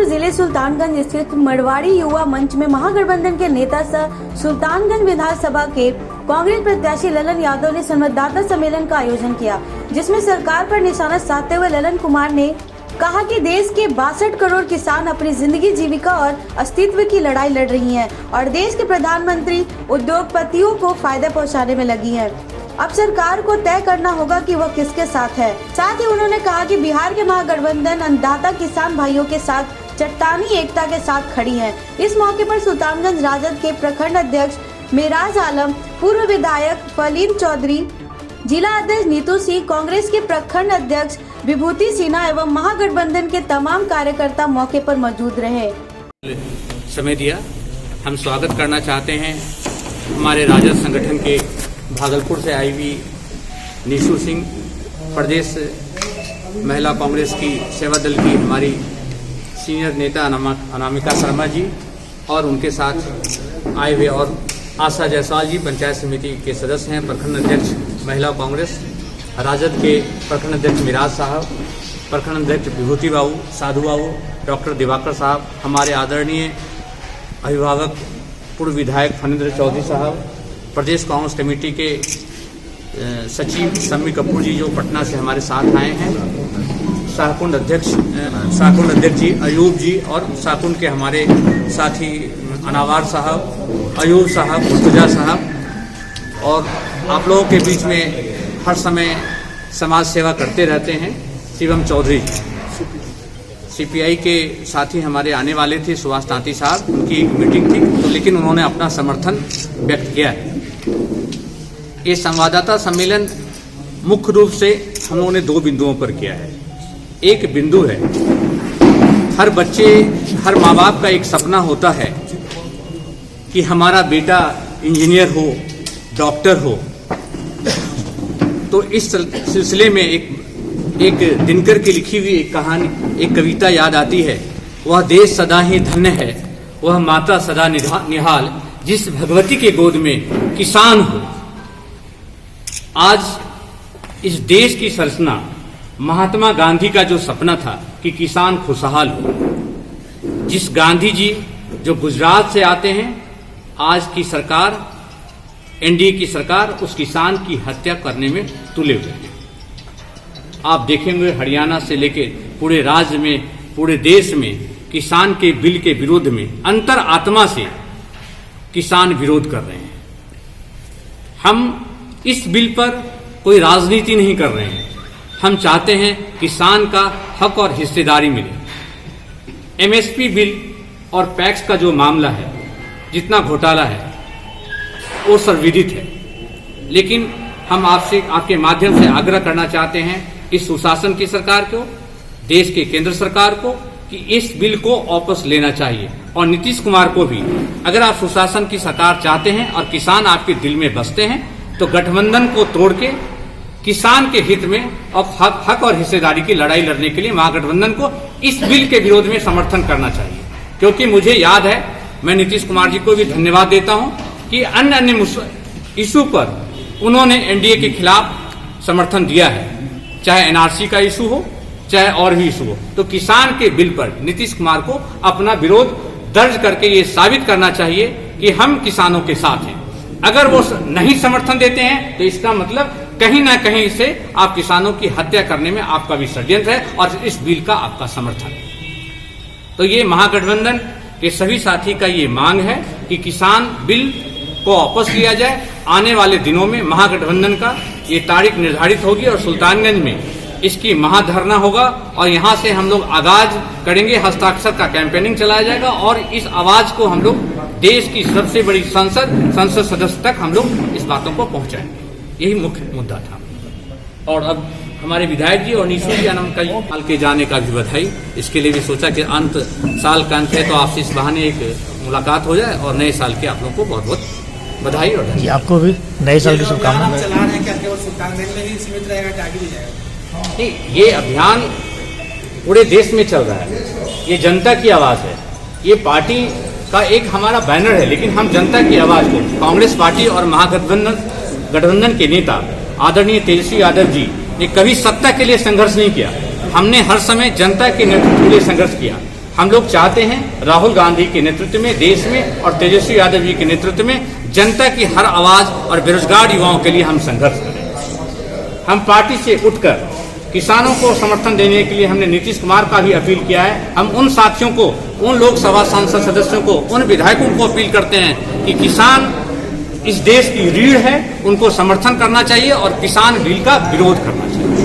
भागलपुर जिले सुल्तानगंज स्थित मरवाड़ी युवा मंच में महागठबंधन के नेता सह सुल्तानगंज विधानसभा के कांग्रेस प्रत्याशी ललन यादव ने संवाददाता सम्मेलन का आयोजन किया, जिसमें सरकार पर निशाना साधते हुए ललन कुमार ने कहा कि देश के 62 करोड़ किसान अपनी जिंदगी, जीविका और अस्तित्व की लड़ाई लड़ रही हैं और देश के प्रधानमंत्री उद्योगपतियों को फायदा पहुंचाने में लगी है। अब सरकार को तय करना होगा कि वह किसके साथ है। साथ ही उन्होंने कहा कि बिहार के महागठबंधन अन्नदाता किसान भाइयों के साथ चट्टानी एकता के साथ खड़ी है। इस मौके पर सुल्तानगंज राजद के प्रखंड अध्यक्ष मेराज आलम, पूर्व विधायक फलीम चौधरी, जिला अध्यक्ष नीतू सिंह, कांग्रेस के प्रखंड अध्यक्ष विभूति सिन्हा एवं महागठबंधन के तमाम कार्यकर्ता मौके पर मौजूद रहे। समय दिया, हम स्वागत करना चाहते हैं हमारे राजद संगठन के भागलपुर से आई हुई नीतू सिंह, प्रदेश महिला कांग्रेस की सेवा दल की हमारी सीनियर नेता अनामिका शर्मा जी और उनके साथ आए हुए और आशा जायसवाल जी पंचायत समिति के सदस्य हैं, प्रखंड अध्यक्ष महिला कांग्रेस, राजद के प्रखंड अध्यक्ष मिराज साहब, प्रखंड अध्यक्ष विभूति बाबू, साधु बाबू, डॉक्टर दिवाकर साहब, हमारे आदरणीय अभिभावक पूर्व विधायक फणींद्र चौधरी साहब, प्रदेश कांग्रेस कमेटी के सचिव सम्मी कपूर जी जो पटना से हमारे साथ आए हैं, शाहकुंड अध्यक्ष जी अयूब जी और शाहकुंड के हमारे साथी अनावार साहब, अयूब साहब, मुर्तजा साहब और आप लोगों के बीच में हर समय समाज सेवा करते रहते हैं शिवम चौधरी जी। सीपीआई के साथी हमारे आने वाले थे सुभाष तांती साहब, उनकी एक मीटिंग थी तो लेकिन उन्होंने अपना समर्थन व्यक्त किया है। ये संवाददाता सम्मेलन मुख्य रूप से हम लोगों ने 2 बिंदुओं पर किया है। एक बिंदु है, हर बच्चे, हर माँ बाप का एक सपना होता है कि हमारा बेटा इंजीनियर हो, डॉक्टर हो। तो इस सिलसिले में एक दिनकर की लिखी हुई एक कहानी, एक कविता याद आती है। वह देश सदा ही धन्य है, वह माता सदा निहाल, जिस भगवती के गोद में किसान हो। आज इस देश की संरचना महात्मा गांधी का जो सपना था कि किसान खुशहाल हो, जिस गांधी जी जो गुजरात से आते हैं, आज की सरकार, एनडीए की सरकार उस किसान की हत्या करने में तुले हुए हैं। आप देखेंगे हरियाणा से लेकर पूरे राज्य में, पूरे देश में किसान के बिल के विरोध में अंतर आत्मा से किसान विरोध कर रहे हैं। हम इस बिल पर कोई राजनीति नहीं कर रहे हैं, हम चाहते हैं किसान का हक और हिस्सेदारी मिले। एमएसपी बिल और पैक्स का जो मामला है, जितना घोटाला है वो सर्वविदित है, लेकिन हम आपसे, आपके माध्यम से आग्रह करना चाहते हैं इस सुशासन की सरकार को, देश के केंद्र सरकार को, कि इस बिल को वापस लेना चाहिए और नीतीश कुमार को भी। अगर आप सुशासन की सरकार चाहते हैं और किसान आपके दिल में बसते हैं तो गठबंधन को तोड़ के किसान के हित में और हक और हिस्सेदारी की लड़ाई लड़ने के लिए महागठबंधन को इस बिल के विरोध में समर्थन करना चाहिए। क्योंकि मुझे याद है, मैं नीतीश कुमार जी को भी धन्यवाद देता हूं कि अन्य इशू पर उन्होंने एनडीए के खिलाफ समर्थन दिया है, चाहे एनआरसी का इशू हो, चाहे और भी इशू हो। तो किसान के बिल पर नीतीश कुमार को अपना विरोध दर्ज करके ये साबित करना चाहिए कि हम किसानों के साथ हैं। अगर वो नहीं समर्थन देते हैं तो इसका मतलब कहीं ना कहीं से आप किसानों की हत्या करने में आपका भी षड्यंत्र है और इस बिल का आपका समर्थन है। तो ये महागठबंधन के सभी साथी का ये मांग है कि किसान बिल को वापस लिया जाए। आने वाले दिनों में महागठबंधन का ये तारीख निर्धारित होगी और सुल्तानगंज में इसकी महाधरना होगा और यहाँ से हम लोग आगाज करेंगे, हस्ताक्षर का कैंपेनिंग चलाया जाएगा और इस आवाज को हम लोग देश की सबसे बड़ी संसद सदस्य तक हम लोग इस बातों को पहुंचाएंगे। यही मुख्य मुद्दा था। और अब हमारे विधायक जी और नीतू जी कई साल के जाने का भी बधाई। इसके लिए भी सोचा कि साल का अंत है तो आपसे इस बहाने एक मुलाकात हो जाए और नए साल के आप लोगों को बहुत बहुत बधाई और धन्यवाद। आपको भी नए साल की शुभकामनाएं। चला रहे हैं क्या केवल सुल्तानगंज में ही सीमित रहेगा कि आगे भी जाएगा? नहीं, ये अभियान पूरे देश में चल रहा है। ये जनता की आवाज है, ये पार्टी का एक हमारा बैनर है, लेकिन हम जनता की आवाज को, कांग्रेस पार्टी और महागठबंधन के नेता आदरणीय तेजस्वी यादव जी ने कभी सत्ता के लिए संघर्ष नहीं किया। हमने हर समय जनता के नेतृत्व के लिए संघर्ष किया। हम लोग चाहते हैं राहुल गांधी के नेतृत्व में देश में और तेजस्वी यादव जी के नेतृत्व में जनता की हर आवाज और बेरोजगार युवाओं के लिए हम संघर्ष करें। हम पार्टी से उठकर किसानों को समर्थन देने के लिए हमने नीतीश कुमार का भी अपील किया है। हम उन साथियों को, उन लोकसभा सांसद सदस्यों को, उन विधायकों को अपील करते हैं कि किसान इस देश की रीढ़ है, उनको समर्थन करना चाहिए और किसान बिल का विरोध करना चाहिए।